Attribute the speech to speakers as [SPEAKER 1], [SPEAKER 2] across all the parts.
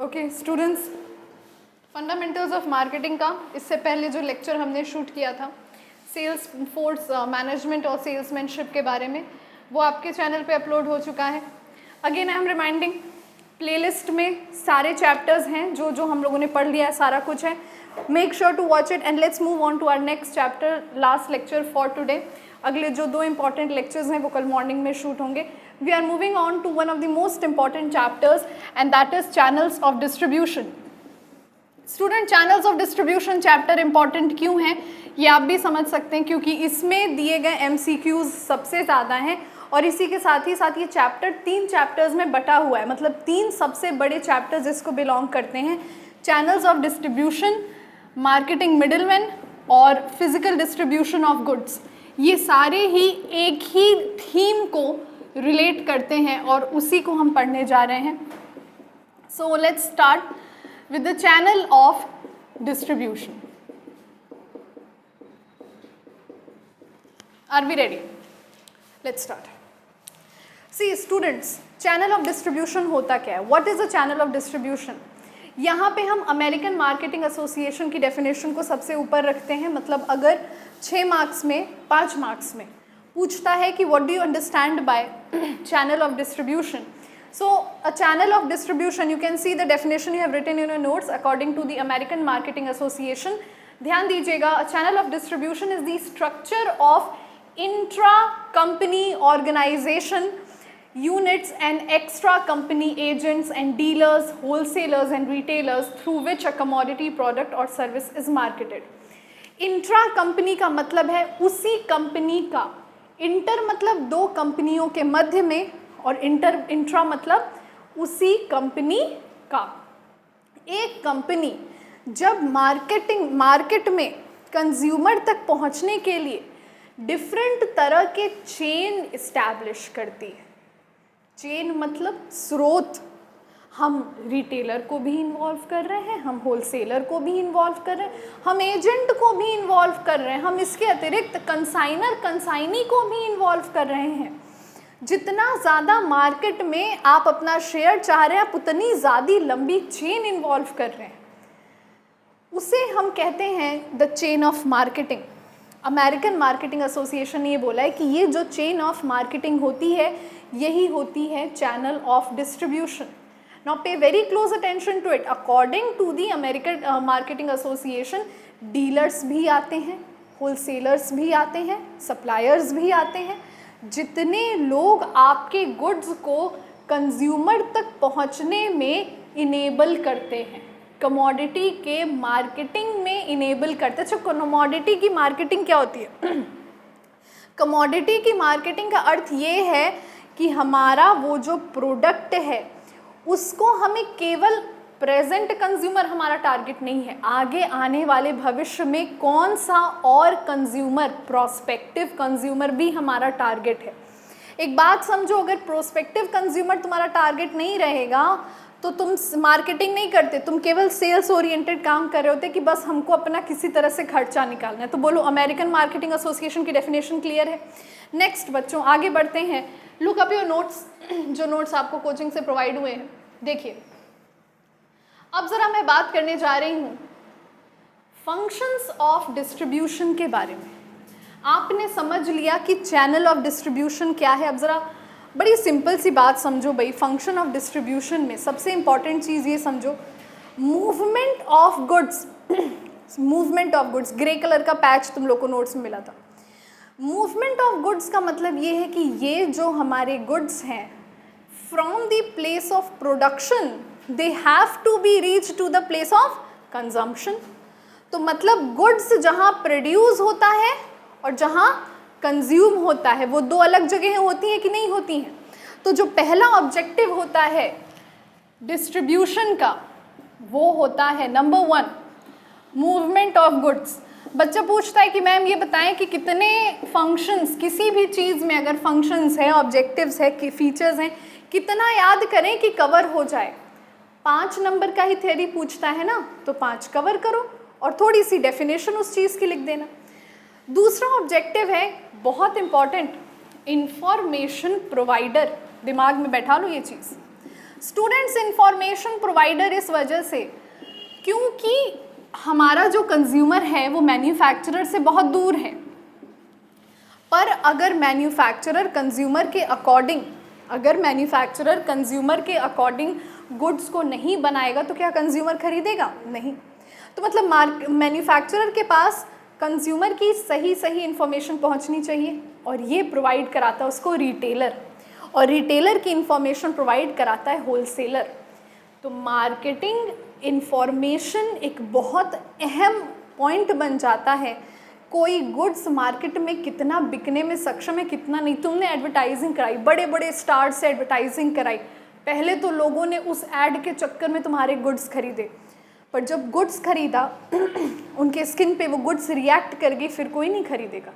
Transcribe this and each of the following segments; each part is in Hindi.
[SPEAKER 1] Okay students, fundamentals of marketing का इससे पहले जो लेक्चर हमने शूट किया था सेल्स फोर्स मैनेजमेंट और सेल्समैनशिप के बारे में, वो आपके चैनल पे अपलोड हो चुका है। Again I am reminding, playlist में सारे चैप्टर्स हैं, जो जो हम लोगों ने पढ़ लिया है सारा कुछ है। Make sure to watch it and let's move on to our next chapter, last lecture for today. अगले जो 2 इंपॉर्टेंट लेक्चर्स हैं वो कल मॉर्निंग में शूट होंगे। We are moving on to one of the most important chapters and that is channels of distribution. Student, channels of distribution chapter important क्यों है ये आप भी समझ सकते हैं, क्योंकि इसमें दिए गए MCQs सबसे ज़्यादा हैं और इसी के साथ ही साथ ये चैप्टर 3 चैप्टर्स में बटा हुआ है, मतलब 3 सबसे बड़े चैप्टर्स इसको बिलोंग करते हैं। Channels of distribution, marketing middleman और फिजिकल डिस्ट्रीब्यूशन ऑफ गुड्स, ये सारे ही एक ही थीम को रिलेट करते हैं और उसी को हम पढ़ने जा रहे हैं। So let's start with the channel of distribution. Are we ready? Let's start. See students, channel of distribution होता क्या है? What is a channel of distribution? यहाँ पे हम अमेरिकन मार्केटिंग एसोसिएशन की डेफिनेशन को सबसे ऊपर रखते हैं। मतलब अगर 6 मार्क्स में 5 मार्क्स में पूछता है कि what do you understand by channel of distribution? So a channel of distribution, you can see the definition you have written in your notes according to the American Marketing Association. ध्यान दीजिएगा, a channel of distribution is the structure of intra-company organization, units and extra-company agents and dealers, wholesalers and retailers through which a commodity product or service is marketed. Intra-company का मतलब है उसी कंपनी का, इंटर मतलब 2 कंपनियों के मध्य में और इंट्रा मतलब उसी कंपनी का। एक कंपनी जब मार्केट में कंज्यूमर तक पहुंचने के लिए डिफरेंट तरह के चेन इस्टेब्लिश करती है। चेन मतलब स्रोत, हम रिटेलर को भी इन्वॉल्व कर रहे हैं, हम होलसेलर को भी इन्वॉल्व कर रहे हैं, हम एजेंट को भी इन्वॉल्व कर रहे हैं, हम इसके अतिरिक्त कंसाइनी को भी इन्वॉल्व कर रहे हैं। जितना ज़्यादा मार्केट में आप अपना शेयर चाह रहे हैं, आप उतनी ज़्यादा लंबी चेन इन्वॉल्व कर रहे हैं, उसे हम कहते हैं the chain of marketing. American Marketing association ने ये बोला है कि ये जो चेन ऑफ मार्केटिंग होती है यही होती है channel of distribution. Now pay very close attention to it. According to the American Marketing Association, dealers भी आते हैं, होलसेलर्स भी आते हैं, सप्लायर्स भी आते हैं। जितने लोग आपके गुड्स को कंज्यूमर तक पहुंचने में इनेबल करते हैं, कमोडिटी के मार्केटिंग में इनेबल करते हैं। अच्छा, कमोडिटी की मार्केटिंग क्या होती है? कमोडिटी की मार्केटिंग का अर्थ ये है कि हमारा वो जो प्रोडक्ट है उसको हमें केवल प्रेजेंट कंज्यूमर हमारा टारगेट नहीं है, आगे आने वाले भविष्य में कौन सा और कंज्यूमर, प्रोस्पेक्टिव कंज्यूमर भी हमारा टारगेट है। एक बात समझो, अगर प्रोस्पेक्टिव कंज्यूमर तुम्हारा टारगेट नहीं रहेगा तो तुम मार्केटिंग नहीं करते, तुम केवल सेल्स ओरिएंटेड काम कर रहे होते कि बस हमको अपना किसी तरह से खर्चा निकालना है। तो बोलो, अमेरिकन मार्केटिंग एसोसिएशन की डेफिनेशन क्लियर है? नेक्स्ट बच्चों आगे बढ़ते हैं। लुक अप योर नोट्स, जो नोट्स आपको कोचिंग से प्रोवाइड हुए हैं। देखिए, अब ज़रा मैं बात करने जा रही हूँ फंक्शंस ऑफ डिस्ट्रीब्यूशन के बारे में। आपने समझ लिया कि चैनल ऑफ डिस्ट्रीब्यूशन क्या है। अब ज़रा बड़ी सिंपल सी बात समझो भाई, फंक्शन ऑफ डिस्ट्रीब्यूशन में सबसे इंपॉर्टेंट चीज़ ये समझो, movement of goods. Movement of goods, grey colour का पैच तुम लोग को नोट्स में मिला था। मूवमेंट ऑफ गुड्स का मतलब ये है कि ये जो हमारे गुड्स हैं, from the place of production they have to be reached to the place of consumption। तो मतलब गुड्स जहाँ प्रोड्यूस होता है और जहाँ कंज्यूम होता है वो 2 अलग जगहें होती हैं कि नहीं होती हैं? तो जो पहला ऑब्जेक्टिव होता है डिस्ट्रीब्यूशन का वो होता है नंबर 1, मूवमेंट ऑफ गुड्स। बच्चा पूछता है कि मैम ये बताएं कि कितने फंक्शंस, किसी भी चीज़ में अगर फंक्शंस हैं, ऑब्जेक्टिव्स है, कि फीचर्स हैं, कितना याद करें कि कवर हो जाए? 5 नंबर का ही थ्योरी पूछता है ना, तो 5 कवर करो और थोड़ी सी डेफिनेशन उस चीज़ की लिख देना। दूसरा ऑब्जेक्टिव है बहुत इंपॉर्टेंट, इंफॉर्मेशन प्रोवाइडर। दिमाग में बैठा लो ये चीज़। स्टूडेंट्स इंफॉर्मेशन प्रोवाइडर इस वजह से क्योंकि हमारा जो कंज्यूमर है वो मैन्युफैक्चरर से बहुत दूर है, पर अगर मैन्युफैक्चरर कंज्यूमर के अकॉर्डिंग गुड्स को नहीं बनाएगा तो क्या कंज्यूमर खरीदेगा? नहीं। तो मतलब मैन्युफैक्चरर के पास कंज्यूमर की सही इंफॉर्मेशन पहुंचनी चाहिए और ये प्रोवाइड कराता है उसको रिटेलर, और रिटेलर की इंफॉर्मेशन प्रोवाइड कराता है होलसेलर। तो मार्केटिंग इंफॉर्मेशन एक बहुत अहम पॉइंट बन जाता है। कोई गुड्स मार्केट में कितना बिकने में सक्षम है, कितना नहीं। तुमने एडवर्टाइजिंग कराई, बड़े बड़े स्टार से एडवर्टाइजिंग कराई, पहले तो लोगों ने उस एड के चक्कर में तुम्हारे गुड्स खरीदे, पर जब गुड्स खरीदा उनके स्किन पे वो गुड्स रिएक्ट कर गई, फिर कोई नहीं खरीदेगा।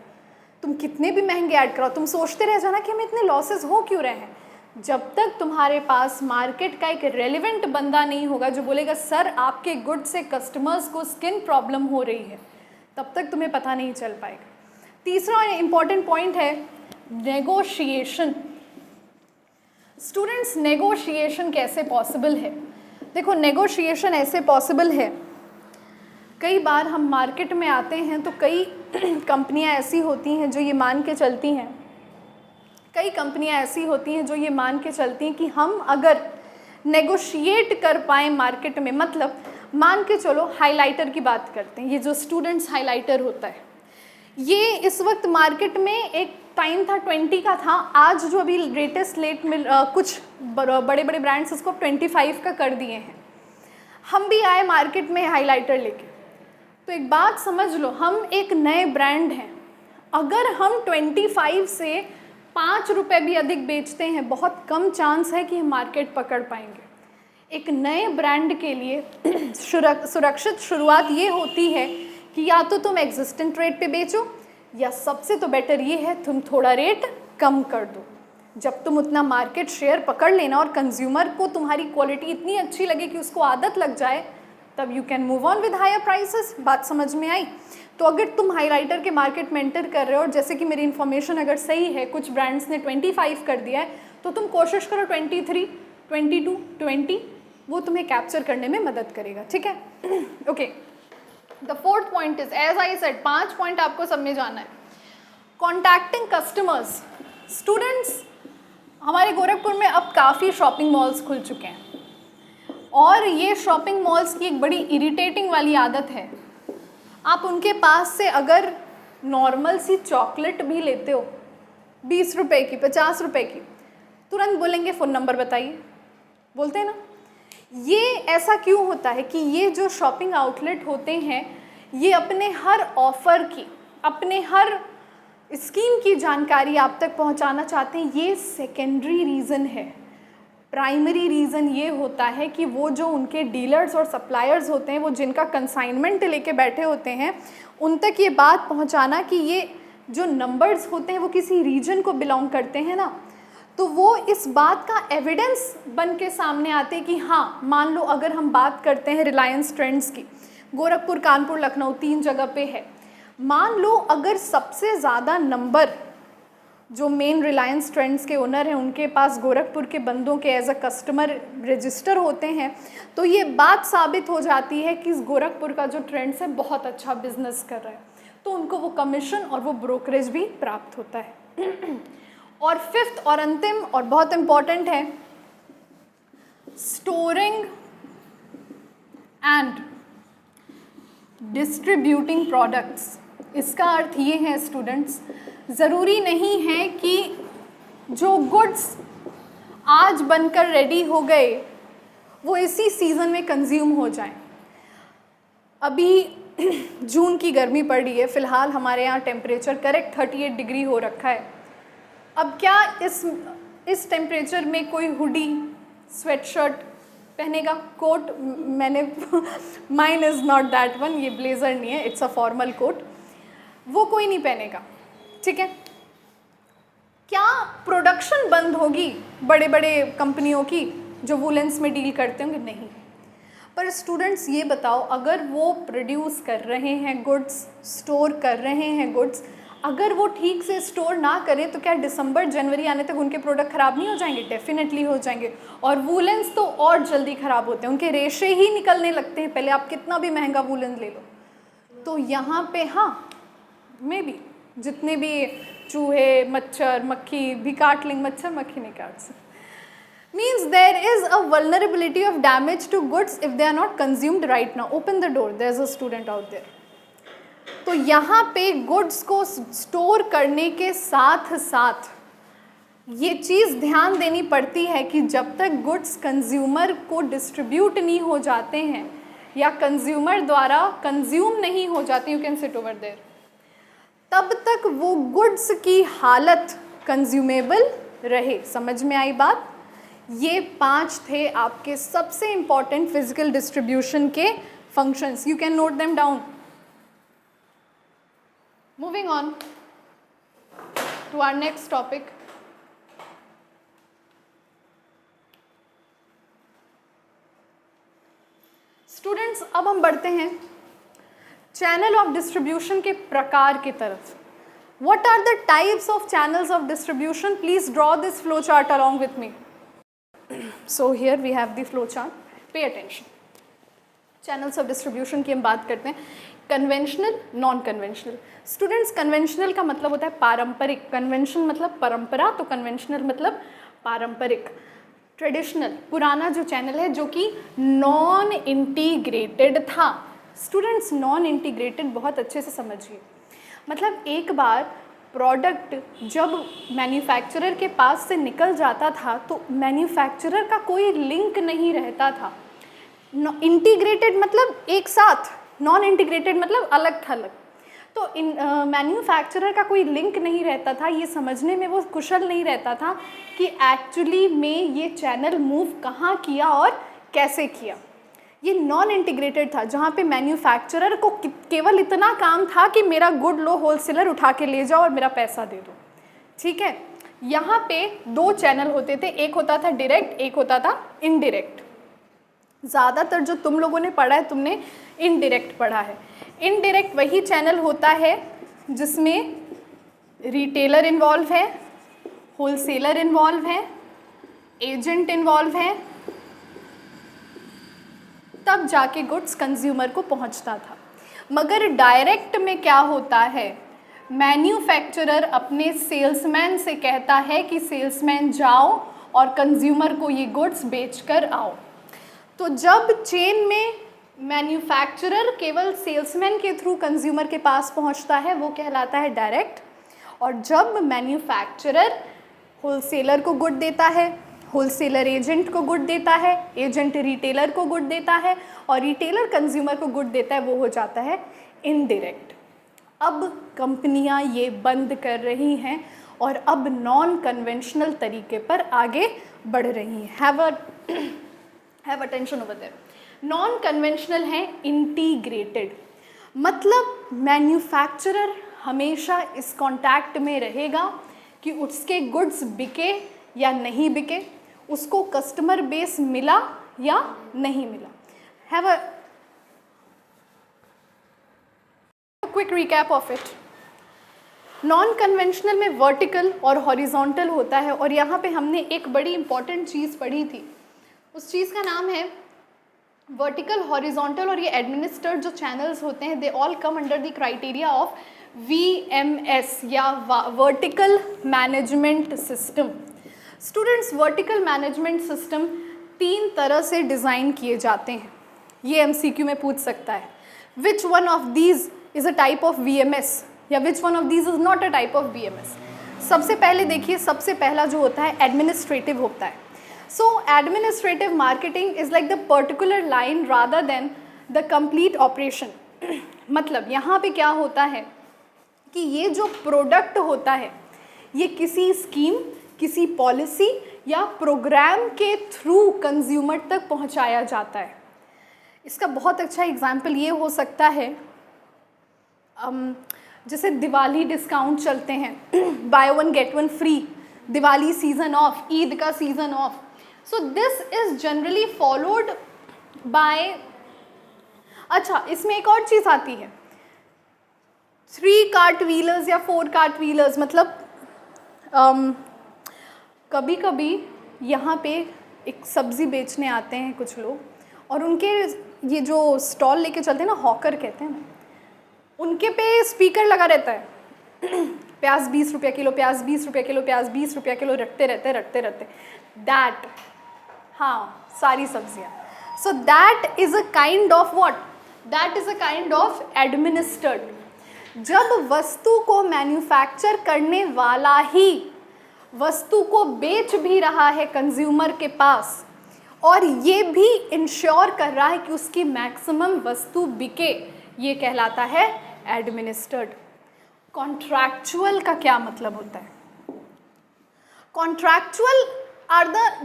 [SPEAKER 1] तुम कितने भी महंगे ऐड कराओ, तुम सोचते रह जाना कि हमें इतने लॉसेस हो क्यों रहे हैं। जब तक तुम्हारे पास मार्केट का एक रेलिवेंट बंदा नहीं होगा जो बोलेगा सर आपके गुड से कस्टमर्स को स्किन प्रॉब्लम हो रही है, तब तक तुम्हें पता नहीं चल पाएगा। तीसरा इम्पॉर्टेंट पॉइंट है नेगोशिएशन। स्टूडेंट्स, नेगोशिएशन कैसे पॉसिबल है? देखो, नेगोशिएशन ऐसे पॉसिबल है, कई बार हम मार्केट में आते हैं तो कई कंपनियां ऐसी होती हैं जो ये मान के चलती हैं जो ये मान के चलती हैं कि हम अगर नेगोशिएट कर पाएँ मार्केट में, मतलब मान के चलो हाइलाइटर की बात करते हैं, ये जो स्टूडेंट्स हाइलाइटर होता है, ये इस वक्त मार्केट में एक टाइम था 20 का था, आज जो अभी लेटेस्ट में कुछ बड़े बड़े ब्रांड्स इसको 25 का कर दिए हैं। हम भी आए मार्केट में हाइलाइटर लेके, तो एक बात समझ लो, हम एक नए ब्रांड हैं, अगर हम 25 से 5 रुपये भी अधिक बेचते हैं, बहुत कम चांस है कि हम मार्केट पकड़ पाएंगे। एक नए ब्रांड के लिए सुरक्षित शुरुआत ये होती है कि या तो तुम एग्जिस्टेंट रेट पे बेचो, या सबसे तो बेटर ये है तुम थोड़ा रेट कम कर दो। जब तुम उतना मार्केट शेयर पकड़ लेना और कंज्यूमर को तुम्हारी क्वालिटी इतनी अच्छी लगे कि उसको आदत लग जाए, तब you can move on with higher prices. बात समझ में आई? तो अगर तुम हाइलाइटर के मार्केट में एंटर कर रहे हो और जैसे कि मेरी इन्फॉर्मेशन अगर सही है, कुछ ब्रांड्स ने 25 कर दिया है, तो तुम कोशिश करो 23, 22, 20, वो तुम्हें कैप्चर करने में मदद करेगा। ठीक है? Okay, the fourth point is, as I said, 5 point आपको सब में जाना है। Contacting customers. स्टूडेंट्स, हमारे गोरखपुर में अब काफ़ी शॉपिंग मॉल्स खुल चुके हैं, और ये शॉपिंग मॉल्स की एक बड़ी इरिटेटिंग वाली आदत है, आप उनके पास से अगर नॉर्मल सी चॉकलेट भी लेते हो 20 रुपये की, 50 रुपये की, तुरंत बोलेंगे फ़ोन नंबर बताइए, बोलते हैं ना। ये ऐसा क्यों होता है कि ये जो शॉपिंग आउटलेट होते हैं, ये अपने हर ऑफ़र की, अपने हर स्कीम की जानकारी आप तक पहुंचाना चाहते हैं। ये सेकेंडरी रीज़न है। प्राइमरी रीज़न ये होता है कि वो जो उनके डीलर्स और सप्लायर्स होते हैं, वो जिनका कंसाइनमेंट लेके बैठे होते हैं, उन तक ये बात पहुंचाना कि ये जो नंबर्स होते हैं वो किसी रीजन को बिलोंग करते हैं ना, तो वो इस बात का एविडेंस बन के सामने आते हैं कि हाँ, मान लो अगर हम बात करते हैं रिलायंस ट्रेंड्स की, गोरखपुर, कानपुर, लखनऊ 3 जगह पे है। मान लो अगर सबसे ज़्यादा नंबर जो मेन रिलायंस ट्रेंड्स के ओनर हैं उनके पास गोरखपुर के बंदों के एज अ कस्टमर रजिस्टर होते हैं, तो ये बात साबित हो जाती है कि इस गोरखपुर का जो ट्रेंड्स है बहुत अच्छा बिजनेस कर रहा है, तो उनको वो कमीशन और वो ब्रोकरेज भी प्राप्त होता है। और फिफ्थ और अंतिम और बहुत इम्पॉर्टेंट है, स्टोरिंग एंड डिस्ट्रीब्यूटिंग प्रोडक्ट्स। इसका अर्थ ये है स्टूडेंट्स, ज़रूरी नहीं है कि जो गुड्स आज बनकर रेडी हो गए वो इसी सीज़न में कंज्यूम हो जाएं। अभी जून की गर्मी पड़ रही है, फ़िलहाल हमारे यहाँ टेम्परेचर करेक्ट 38 डिग्री हो रखा है। अब क्या इस टेम्परेचर में कोई हुडी, स्वेटशर्ट पहनेगा, कोट? मैंने mine is not that one, ये ब्लेज़र नहीं है, इट्स अ फॉर्मल कोट, वो कोई नहीं पहनेगा। ठीक है? क्या प्रोडक्शन बंद होगी बड़े बड़े कंपनियों की जो वूलेंस में डील करते होंगे? नहीं। पर स्टूडेंट्स ये बताओ, अगर वो प्रोड्यूस कर रहे हैं गुड्स, स्टोर कर रहे हैं गुड्स, अगर वो ठीक से स्टोर ना करें तो क्या दिसंबर जनवरी आने तक उनके प्रोडक्ट ख़राब नहीं हो जाएंगे? डेफिनेटली हो जाएंगे। और वूलेंस तो और जल्दी ख़राब होते हैं, उनके रेशे ही निकलने लगते हैं पहले, आप कितना भी महंगा वूलन ले लो। तो यहाँ पे हाँ मे बी जितने भी चूहे मच्छर मक्खी भी काट लेंगे, मच्छर मक्खी नहीं काट सकते। Means there is a vulnerability of damage to goods if they are not consumed right now. Open the door, there's a student out there. तो यहाँ पे गुड्स को स्टोर करने के साथ साथ ये चीज़ ध्यान देनी पड़ती है कि जब तक गुड्स कंज्यूमर को डिस्ट्रीब्यूट नहीं हो जाते हैं या कंज्यूमर द्वारा कंज्यूम नहीं हो जाती, you can sit over there, तब तक वो गुड्स की हालत कंज्यूमेबल रहे। समझ में आई बात? ये 5 थे आपके सबसे इंपॉर्टेंट फिजिकल डिस्ट्रीब्यूशन के functions. You can note them down. Moving on to our next topic. Students, अब हम बढ़ते हैं चैनल ऑफ डिस्ट्रीब्यूशन के प्रकार की तरफ। What are the types of channels of distribution? Please draw this flow chart along with me. So here we have the flow chart. Pay attention. Channels of distribution की हम बात करते हैं। Conventional, non conventional. Students, conventional का मतलब होता है पारंपरिक, कन्वेंशन मतलब परंपरा, तो कन्वेंशनल मतलब पारंपरिक। ट्रेडिशनल, पुराना जो चैनल है जो कि नॉन इंटीग्रेटेड था। स्टूडेंट्स, नॉन इंटीग्रेटेड बहुत अच्छे से समझिए, मतलब एक बार प्रोडक्ट जब मैन्युफैक्चरर के पास से निकल जाता था तो मैन्युफैक्चरर का कोई लिंक नहीं रहता था। इंटीग्रेटेड मतलब एक साथ, नॉन इंटीग्रेटेड मतलब अलग थलग। तो मैन्युफैक्चरर का कोई लिंक नहीं रहता था, ये समझने में वो कुशल नहीं रहता था कि एक्चुअली में ये चैनल मूव कहाँ किया और कैसे किया। ये नॉन इंटीग्रेटेड था जहाँ पे मैन्युफैक्चरर को केवल इतना काम था कि मेरा गुड लो होलसेलर उठा के ले जाओ और मेरा पैसा दे दो, ठीक है। यहाँ पे 2 चैनल होते थे, एक होता था डायरेक्ट, एक होता था इनडायरेक्ट। ज़्यादातर जो तुम लोगों ने पढ़ा है तुमने इनडायरेक्ट पढ़ा है। इनडायरेक्ट वही चैनल होता है जिसमें रिटेलर इन्वॉल्व है, होलसेलर इन्वॉल्व है, एजेंट इन्वॉल्व है, तब जाके गुड्स कंज्यूमर को पहुंचता था। मगर डायरेक्ट में क्या होता है, मैन्युफैक्चरर अपने सेल्समैन से कहता है कि सेल्समैन जाओ और कंज्यूमर को ये गुड्स बेच कर आओ। तो जब चेन में मैन्युफैक्चरर केवल सेल्समैन के थ्रू कंज्यूमर के पास पहुंचता है वो कहलाता है डायरेक्ट, और जब मैन्युफैक्चरर होलसेलर को गुड देता है, होलसेलर एजेंट को गुड देता है, एजेंट रिटेलर को गुड देता है और रिटेलर कंज्यूमर को गुड देता है, वो हो जाता है इनडायरेक्ट। अब कंपनियां ये बंद कर रही हैं और अब नॉन कन्वेंशनल तरीके पर आगे बढ़ रही हैं। Have attention over there. Non conventional है इंटीग्रेटेड, मतलब मैन्युफैक्चरर हमेशा इस कॉन्टैक्ट में रहेगा कि उसके गुड्स बिके या नहीं बिके, उसको कस्टमर बेस मिला या नहीं मिला। Have a quick recap of it. Non conventional में वर्टिकल और हॉरिजॉन्टल होता है, और यहाँ पे हमने एक बड़ी इंपॉर्टेंट चीज़ पढ़ी थी, उस चीज़ का नाम है वर्टिकल, हॉरिजॉन्टल। और ये एडमिनिस्ट्रेड जो चैनल्स होते हैं they all come under the criteria of VMS या vertical management system. Students, vertical management system 3 तरह से डिज़ाइन किए जाते हैं, ये MCQ में पूछ सकता है। Which one of these is a type of VMS या which one of these is not a type of VMS। सबसे पहले देखिए, सबसे पहला जो होता है एडमिनिस्ट्रेटिव होता है। So administrative marketing is like the particular line rather than the complete operation। मतलब यहाँ पे क्या होता है कि ये जो प्रोडक्ट होता है ये किसी स्कीम, किसी पॉलिसी या प्रोग्राम के थ्रू कंज्यूमर तक पहुँचाया जाता है। इसका बहुत अच्छा एग्जाम्पल ये हो सकता है, जैसे दिवाली डिस्काउंट चलते हैं, buy 1 get 1 free, Diwali season off, Eid का season off. So this is generally followed by, अच्छा इसमें एक और चीज़ आती है, 3 कार्ट व्हीलर्स या 4 कार्ट व्हीलर्स, मतलब कभी कभी यहाँ पे एक सब्ज़ी बेचने आते हैं कुछ लोग और उनके ये जो स्टॉल लेके चलते हैं ना, हॉकर कहते हैं ना, उनके पे स्पीकर लगा रहता है प्याज 20 रुपये किलो, प्याज 20 रुपये किलो, प्याज 20 रुपये किलो, रटते रहते दैट, हाँ सारी सब्जियाँ. So that is a kind of what, that is a kind of administered. जब वस्तु को मैन्युफैक्चर करने वाला ही वस्तु को बेच भी रहा है कंज्यूमर के पास और ये भी इंश्योर कर रहा है कि उसकी मैक्सिमम वस्तु बिके, ये कहलाता है एडमिनिस्टर्ड. कॉन्ट्रैक्चुअल का क्या मतलब होता है? Contractual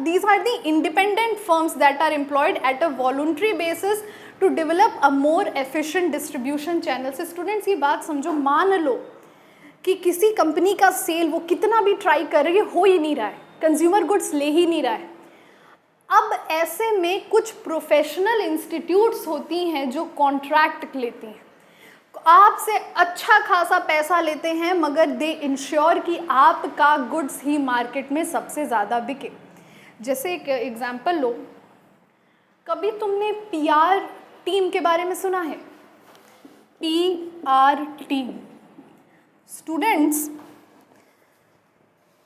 [SPEAKER 1] these are the independent firms that are employed at a voluntary basis to develop a more efficient distribution channel. से स्टूडेंट्स ये बात समझो, मान लो कि किसी कंपनी का सेल वो कितना भी ट्राई कर रही है, हो ही नहीं रहा है, कंज्यूमर गुड्स ले ही नहीं रहा है. अब ऐसे में कुछ प्रोफेशनल इंस्टीट्यूट्स होती हैं जो कॉन्ट्रैक्ट लेती हैं, आपसे अच्छा खासा पैसा लेते हैं, मगर दे इंश्योर कि आपका गुड्स ही मार्केट में सबसे ज़्यादा बिके. जैसे एक एग्जांपल लो, कभी तुमने PR टीम के बारे में सुना है? PR team. स्टूडेंट्स,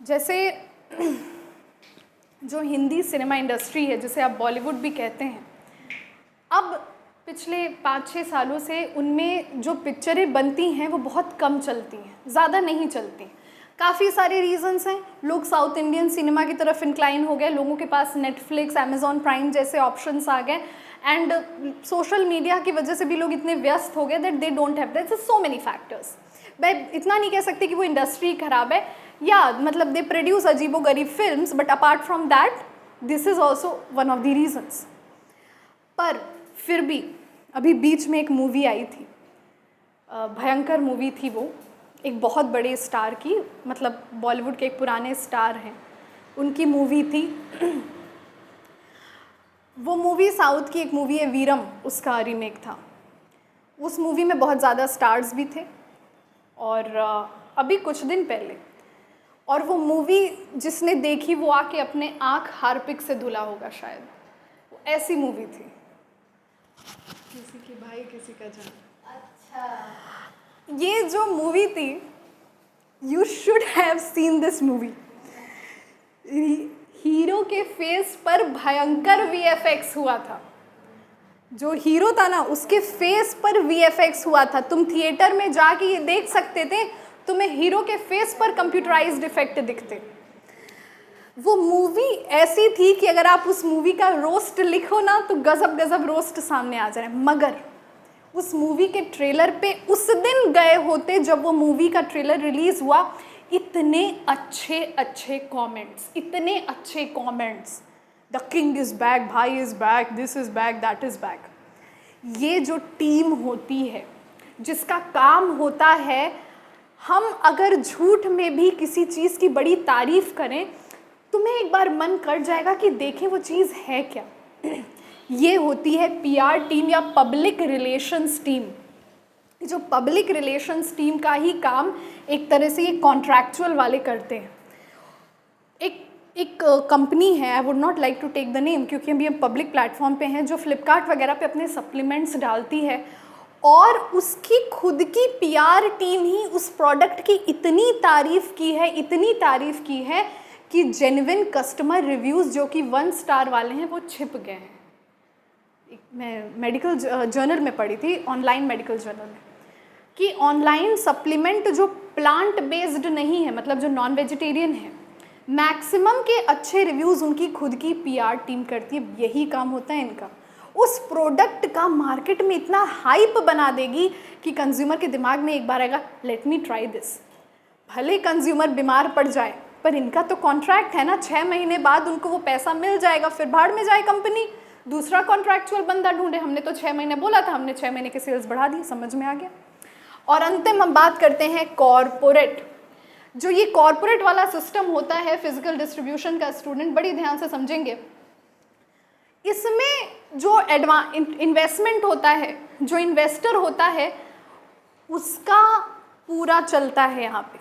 [SPEAKER 1] जैसे जो हिंदी सिनेमा इंडस्ट्री है, जिसे आप बॉलीवुड भी कहते हैं, अब पिछले 5-6 सालों से उनमें जो पिक्चरें बनती हैं वो बहुत कम चलती हैं, ज़्यादा नहीं चलती. काफ़ी सारे रीजंस हैं. लोग साउथ इंडियन सिनेमा की तरफ इंक्लाइन हो गए, लोगों के पास नेटफ्लिक्स, अमेजॉन प्राइम जैसे ऑप्शंस आ गए, एंड सोशल मीडिया की वजह से भी लोग इतने व्यस्त हो गए that they don't have that. So many factors. मैं इतना नहीं कह सकती कि वो इंडस्ट्री खराब है, या मतलब दे प्रोड्यूस अजीबो गरीब films, but apart from that this is also one of the reasons. पर फिर भी अभी बीच में एक मूवी आई थी, भयंकर मूवी थी वो, एक बहुत बड़े स्टार की, मतलब बॉलीवुड के एक पुराने स्टार हैं, उनकी मूवी थी. वो मूवी साउथ की एक मूवी है वीरम, उसका रीमेक था. उस मूवी में बहुत ज़्यादा स्टार्स भी थे. और अभी कुछ दिन पहले, और वो मूवी जिसने देखी वो आके अपने आँख हार्पिक से धुला होगा शायद. वो ऐसी मूवी थी, किसी की भाई किसी का जान. अच्छा, ये जो मूवी थी, you should have seen this movie. Hero के फेस पर भयंकर VFX हुआ था. जो हीरो था ना, उसके फेस पर VFX हुआ था. तुम थिएटर में जाके ये देख सकते थे, तुम्हें हीरो के फेस पर कंप्यूटराइज्ड इफेक्ट दिखते. वो मूवी ऐसी थी कि अगर आप उस मूवी का रोस्ट लिखो ना तो गजब गजब रोस्ट सामने आ जाए. मगर उस मूवी के ट्रेलर पे उस दिन गए होते जब वो मूवी का ट्रेलर रिलीज हुआ, इतने अच्छे अच्छे कमेंट्स, इतने अच्छे comments, the king is back, भाई is back, this is back, that is back. ये जो टीम होती है जिसका काम होता है, हम अगर झूठ में भी किसी चीज़ की बड़ी तारीफ करें, तुम्हें एक बार मन कर जाएगा कि देखें वो चीज़ है क्या. ये होती है PR टीम या पब्लिक रिलेशंस टीम. जो पब्लिक रिलेशंस टीम का ही काम एक तरह से ये कॉन्ट्रैक्चुअल वाले करते हैं. एक कंपनी है, I would not like to take the name क्योंकि अभी हम पब्लिक प्लेटफॉर्म पे हैं, जो फ्लिपकार्ट वगैरह पे अपने सप्लीमेंट्स डालती है, और उसकी खुद की PR टीम ही उस प्रोडक्ट की इतनी तारीफ़ की है, इतनी तारीफ़ की है कि जेन्युइन कस्टमर रिव्यूज़ जो कि 1 स्टार वाले हैं वो छिप गए हैं. मैं मेडिकल जर्नल में पढ़ी थी, ऑनलाइन मेडिकल जर्नल में, कि ऑनलाइन सप्लीमेंट जो प्लांट बेस्ड नहीं है, मतलब जो नॉन वेजिटेरियन है, मैक्सिमम के अच्छे रिव्यूज़ उनकी खुद की PR टीम करती है. यही काम होता है इनका. उस प्रोडक्ट का मार्केट में इतना हाइप बना देगी कि कंज्यूमर के दिमाग में एक बार आएगा, लेट मी ट्राई दिस. भले कंज्यूमर बीमार पड़ जाए, पर इनका तो कॉन्ट्रैक्ट है ना, 6 महीने बाद उनको वो पैसा मिल जाएगा, फिर भाड़ में जाए कंपनी, दूसरा कॉन्ट्रैक्चुअल बंदा ढूंढे. हमने तो 6 महीने बोला था, हमने 6 महीने के सेल्स बढ़ा दिए, समझ में आ गया. और अंतिम हम बात करते हैं कॉरपोरेट. जो ये कॉरपोरेट वाला सिस्टम होता है फिजिकल डिस्ट्रीब्यूशन का, स्टूडेंट बड़ी ध्यान से समझेंगे. इसमें जो इन्वेस्टमेंट होता है, जो इन्वेस्टर होता है, उसका पूरा चलता है यहाँ पे।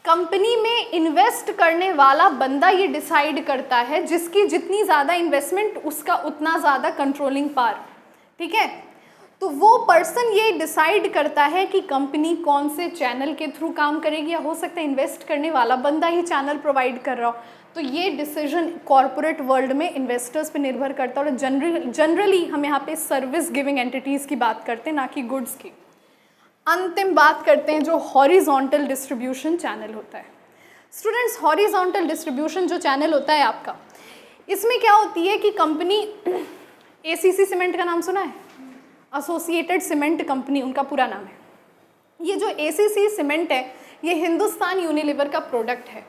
[SPEAKER 1] कंपनी में इन्वेस्ट करने वाला बंदा ये डिसाइड करता है, जिसकी जितनी ज़्यादा इन्वेस्टमेंट उसका उतना ज़्यादा कंट्रोलिंग पावर, ठीक है। तो वो पर्सन ये डिसाइड करता है कि कंपनी कौन से चैनल के थ्रू काम करेगी, या हो सकता है इन्वेस्ट करने वाला बंदा ही चैनल प्रोवाइड कर रहा हो। तो ये डिसीजन कॉरपोरेट वर्ल्ड में इन्वेस्टर्स पे निर्भर करता है, और जनरली हम यहाँ पे सर्विस गिविंग एंटिटीज़ की बात करते हैं, ना कि गुड्स की। अंतिम बात करते हैं जो हॉरिजॉन्टल डिस्ट्रीब्यूशन चैनल होता है। स्टूडेंट्स, हॉरिजॉन्टल डिस्ट्रीब्यूशन जो चैनल होता है आपका, इसमें क्या होती है कि कंपनी, एसीसी सीमेंट का नाम सुना है, एसोसिएटेड सीमेंट कंपनी उनका पूरा नाम है। ये जो एसीसी सीमेंट है ये हिंदुस्तान यूनिलीवर का प्रोडक्ट है,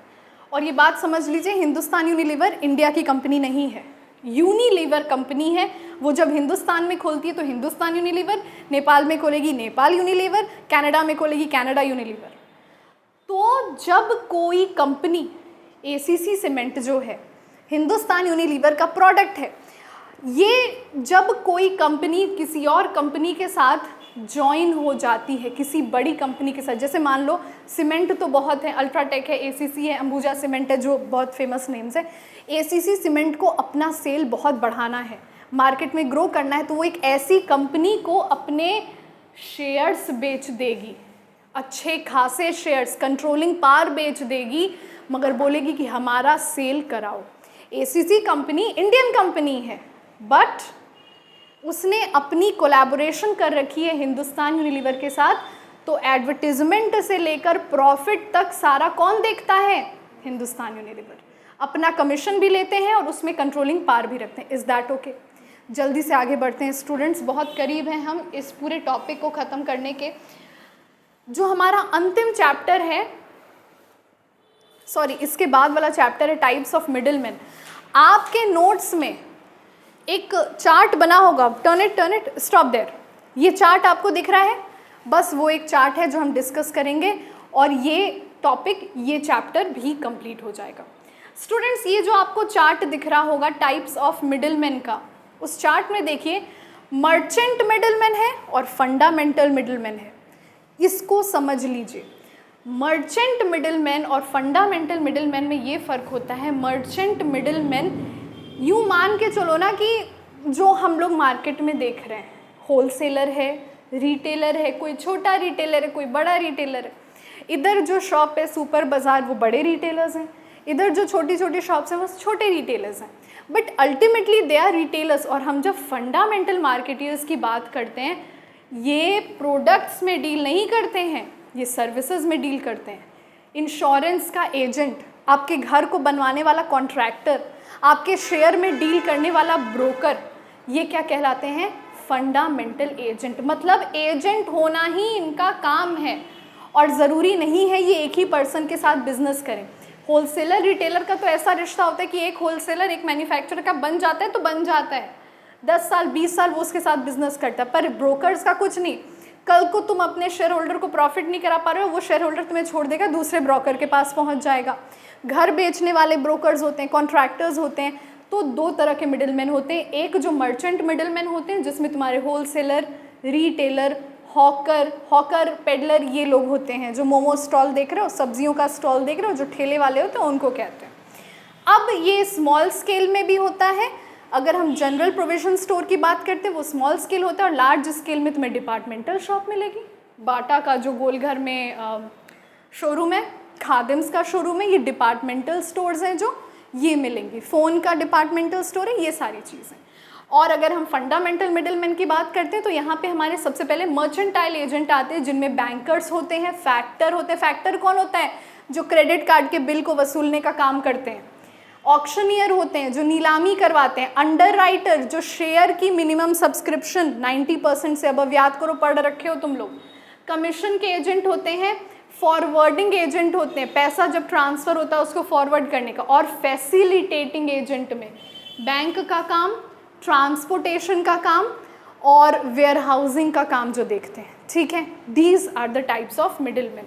[SPEAKER 1] और ये बात समझ लीजिए हिंदुस्तान यूनिलीवर इंडिया की कंपनी नहीं है, यूनिलीवर कंपनी है। वो जब हिंदुस्तान में खोलती है तो हिंदुस्तान यूनिलीवर, नेपाल में खोलेगी नेपाल यूनिलीवर, कनाडा में खोलेगी कनाडा यूनिलीवर। तो जब कोई कंपनी, एसीसी सीमेंट जो है हिंदुस्तान यूनिलीवर का प्रोडक्ट है, ये जब कोई कंपनी किसी और कंपनी के साथ ज्वाइन हो जाती है, किसी बड़ी कंपनी के साथ, जैसे मान लो सीमेंट तो बहुत है, अल्ट्राटेक है, एसीसी है, अंबुजा सीमेंट है जो बहुत फेमस नेम्स है। एसीसी सीमेंट को अपना सेल बहुत बढ़ाना है, मार्केट में ग्रो करना है, तो वो एक ऐसी कंपनी को अपने शेयर्स बेच देगी, अच्छे खासे शेयर्स, कंट्रोलिंग पावर बेच देगी, मगर बोलेगी कि हमारा सेल कराओ। एसीसी कंपनी इंडियन कंपनी है, बट उसने अपनी कोलैबोरेशन कर रखी है हिंदुस्तान यूनिलीवर के साथ, तो एडवर्टीजमेंट से लेकर प्रॉफिट तक सारा कौन देखता है? हिंदुस्तान यूनिलीवर। अपना कमीशन भी लेते हैं और उसमें कंट्रोलिंग पावर भी रखते हैं। Is that okay? जल्दी से आगे बढ़ते हैं स्टूडेंट्स, बहुत करीब हैं हम इस पूरे टॉपिक को ख़त्म करने के। जो हमारा अंतिम चैप्टर है, सॉरी इसके बाद वाला चैप्टर है टाइप्स ऑफ मिडिलमैन। आपके नोट्स में एक चार्ट बना होगा, टर्न इट, स्टॉप देयर। ये चार्ट आपको दिख रहा है, बस वो एक चार्ट है जो हम डिस्कस करेंगे, और ये टॉपिक, ये चैप्टर भी कंप्लीट हो जाएगा। स्टूडेंट्स, ये जो आपको चार्ट दिख रहा होगा टाइप्स ऑफ मिडिलमैन का, उस चार्ट में देखिए मर्चेंट मिडिलमैन है और फंडामेंटल मिडिलमैन है। इसको समझ लीजिए। मर्चेंट मिडिलमैन और फंडामेंटल मिडिलमैन में ये फ़र्क होता है। मर्चेंट मिडिलमैन, यूँ मान के चलो ना कि जो हम लोग मार्केट में देख रहे हैं, होलसेलर है, रिटेलर है, कोई छोटा रिटेलर है, कोई बड़ा रिटेलर है। इधर जो शॉप है सुपर बाज़ार, वो बड़े रिटेलर्स हैं, इधर जो छोटी छोटी शॉप्स हैं वो छोटे रिटेलर्स हैं, but ultimately they are retailers. और हम जब फंडामेंटल मार्केटियर्स की बात करते हैं, ये प्रोडक्ट्स में डील नहीं करते हैं, ये सर्विसेज में डील करते हैं। इंश्योरेंस का एजेंट, आपके घर को बनवाने वाला कॉन्ट्रैक्टर, आपके शेयर में डील करने वाला ब्रोकर, ये क्या कहलाते हैं? Fundamental agent. मतलब एजेंट होना ही इनका काम है, और ज़रूरी नहीं है ये एक ही पर्सन के साथ बिजनेस करें। होलसेलर रिटेलर का तो ऐसा रिश्ता होता है कि एक होलसेलर एक मैन्युफैक्चरर का बन जाता है तो बन जाता है, 10 साल 20 साल वो उसके साथ बिजनेस करता है। पर ब्रोकर्स का कुछ नहीं, कल को तुम अपने शेयर होल्डर को प्रॉफिट नहीं करा पा रहे हो, वो शेयर होल्डर तुम्हें छोड़ देगा, दूसरे ब्रोकर के पास पहुंच जाएगा। घर बेचने वाले ब्रोकर्स होते हैं, कॉन्ट्रैक्टर्स होते हैं। तो दो तरह के मिडिलमैन होते हैं, एक जो मर्चेंट मिडिलमैन होते हैं जिसमें तुम्हारे होलसेलर, रिटेलर, हॉकर, पेडलर, ये लोग होते हैं। जो मोमो स्टॉल देख रहे हो, सब्जियों का स्टॉल देख रहे हो, जो ठेले वाले होते हैं उनको कहते हैं। अब ये स्मॉल स्केल में भी होता है। अगर हम जनरल प्रोविजन स्टोर की बात करते हैं वो स्मॉल स्केल होता है, और लार्ज स्केल में तुम्हें डिपार्टमेंटल शॉप मिलेगी। बाटा का जो गोलघर में शोरूम है, खादिम्स का शोरूम है, ये डिपार्टमेंटल स्टोर्स हैं जो ये मिलेंगी। फ़ोन का डिपार्टमेंटल स्टोर है, ये सारी चीज़ें। और अगर हम फंडामेंटल मिडिलमैन की बात करते हैं तो यहाँ पे हमारे सबसे पहले मर्चेंटाइल एजेंट आते हैं, जिनमें बैंकर्स होते हैं, फैक्टर होते हैं। फैक्टर कौन होता है? जो क्रेडिट कार्ड के बिल को वसूलने का काम करते हैं। ऑक्शनियर होते हैं जो नीलामी करवाते हैं। अंडरराइटर जो शेयर की मिनिमम सब्सक्रिप्शन 90% से अब याद करो, पढ़ रखे हो तुम लोग। कमीशन के एजेंट होते हैं। फॉरवर्डिंग एजेंट होते हैं, पैसा जब ट्रांसफ़र होता है उसको फॉरवर्ड करने का। और फैसिलिटेटिंग एजेंट में बैंक का काम, ट्रांसपोर्टेशन का काम और वेयर हाउसिंग का काम जो देखते हैं। ठीक है, these are the types of middleman.